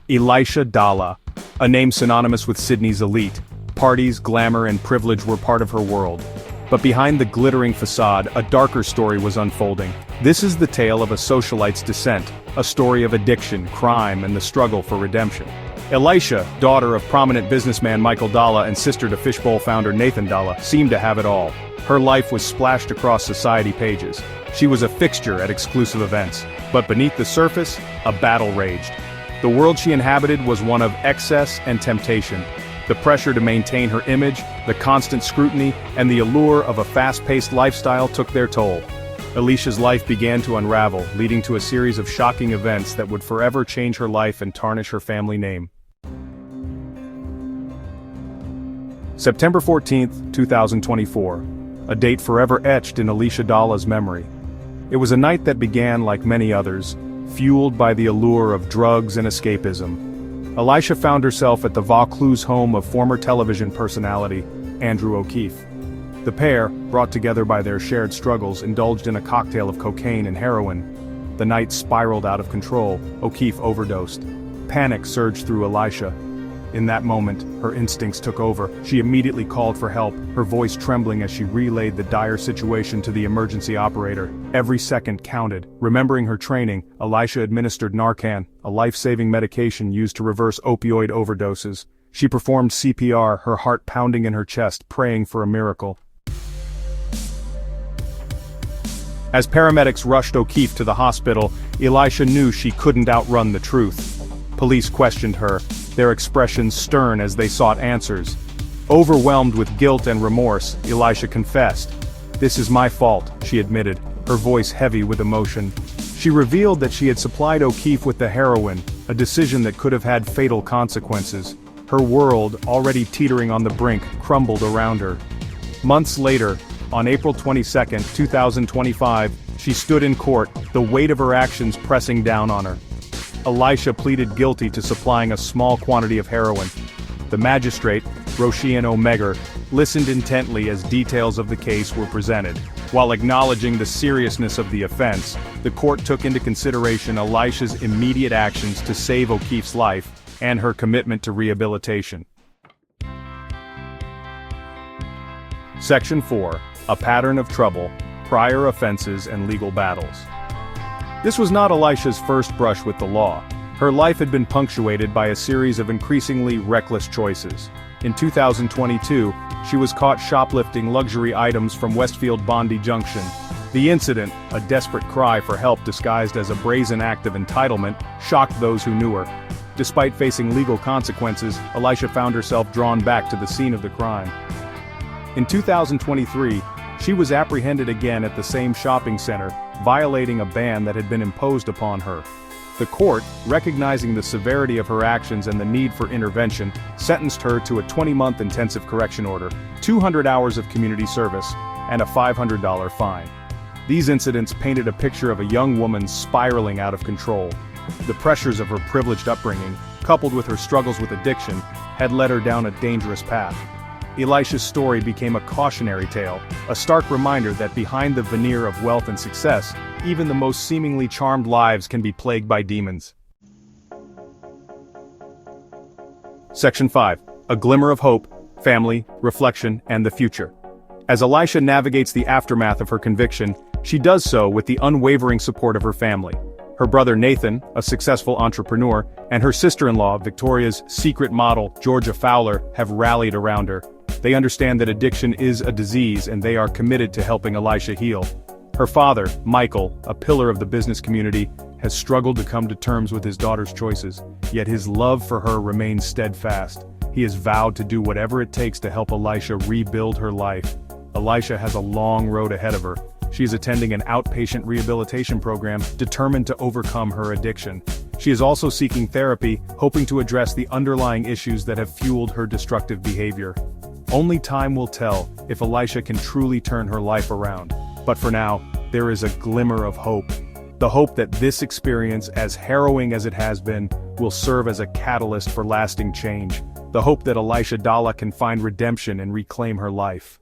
Elisha Dalah, a name synonymous with Sydney's elite. Parties, glamour, and privilege were part of her world. But behind the glittering facade, a darker story was unfolding. This is the tale of a socialite's descent, a story of addiction, crime, and the struggle for redemption. Elisha, daughter of prominent businessman Michael Dalah and sister to Fishbowl founder Nathan Dalah, seemed to have it all. Her life was splashed across society pages. She was a fixture at exclusive events. But beneath the surface, a battle raged. The world she inhabited was one of excess and temptation. The pressure to maintain her image, the constant scrutiny, and the allure of a fast-paced lifestyle took their toll. Elisha's life began to unravel, leading to a series of shocking events that would forever change her life and tarnish her family name. September 14, 2024. A date forever etched in Elisha Dalah's memory. It was a night that began like many others, fueled by the allure of drugs and escapism. Elisha found herself at the Vaucluse home of former television personality, Andrew O'Keefe. The pair, brought together by their shared struggles, indulged in a cocktail of cocaine and heroin. The night spiraled out of control. O'Keefe overdosed. Panic surged through Elisha. In that moment, her instincts took over. She immediately called for help, her voice trembling as she relayed the dire situation to the emergency operator. Every second counted. Remembering her training, Elisha administered Narcan, a life-saving medication used to reverse opioid overdoses. She performed CPR, her heart pounding in her chest, praying for a miracle. As paramedics rushed O'Keefe to the hospital, Elisha knew she couldn't outrun the truth. Police questioned her, their expressions stern as they sought answers. Overwhelmed with guilt and remorse, Elisha confessed. "This is my fault," she admitted, her voice heavy with emotion. She revealed that she had supplied O'Keefe with the heroin, a decision that could have had fatal consequences. Her world, already teetering on the brink, crumbled around her. Months later, on April 22, 2025, she stood in court, the weight of her actions pressing down on her. Elisha pleaded guilty to supplying a small quantity of heroin. The magistrate, Roshian O'Megar, listened intently as details of the case were presented. While acknowledging the seriousness of the offense, the court took into consideration Elisha's immediate actions to save O'Keefe's life and her commitment to rehabilitation. Section 4. A pattern of trouble, prior offenses and legal battles. This was not Elisha's first brush with the law. Her life had been punctuated by a series of increasingly reckless choices. In 2022, she was caught shoplifting luxury items from Westfield Bondi Junction. The incident, a desperate cry for help disguised as a brazen act of entitlement, shocked those who knew her. Despite facing legal consequences, Elisha found herself drawn back to the scene of the crime. In 2023, she was apprehended again at the same shopping center, violating a ban that had been imposed upon her. The court, recognizing the severity of her actions and the need for intervention, sentenced her to a 20-month intensive correction order, 200 hours of community service, and a $500 fine. These incidents painted a picture of a young woman spiraling out of control. The pressures of her privileged upbringing, coupled with her struggles with addiction, had led her down a dangerous path. Elisha's story became a cautionary tale, a stark reminder that behind the veneer of wealth and success, even the most seemingly charmed lives can be plagued by demons. Section 5. A glimmer of hope, family, reflection, and the future. As Elisha navigates the aftermath of her conviction, she does so with the unwavering support of her family. Her brother Nathan, a successful entrepreneur, and her sister-in-law, Victoria's secret model, Georgia Fowler, have rallied around her. They understand that addiction is a disease and they are committed to helping Elisha heal. Her father, Michael, a pillar of the business community, has struggled to come to terms with his daughter's choices, yet his love for her remains steadfast. He has vowed to do whatever it takes to help Elisha rebuild her life. Elisha has a long road ahead of her. She is attending an outpatient rehabilitation program, determined to overcome her addiction. She is also seeking therapy, hoping to address the underlying issues that have fueled her destructive behavior. Only time will tell if Elisha can truly turn her life around. But for now, there is a glimmer of hope. The hope that this experience, as harrowing as it has been, will serve as a catalyst for lasting change. The hope that Elisha Dalah can find redemption and reclaim her life.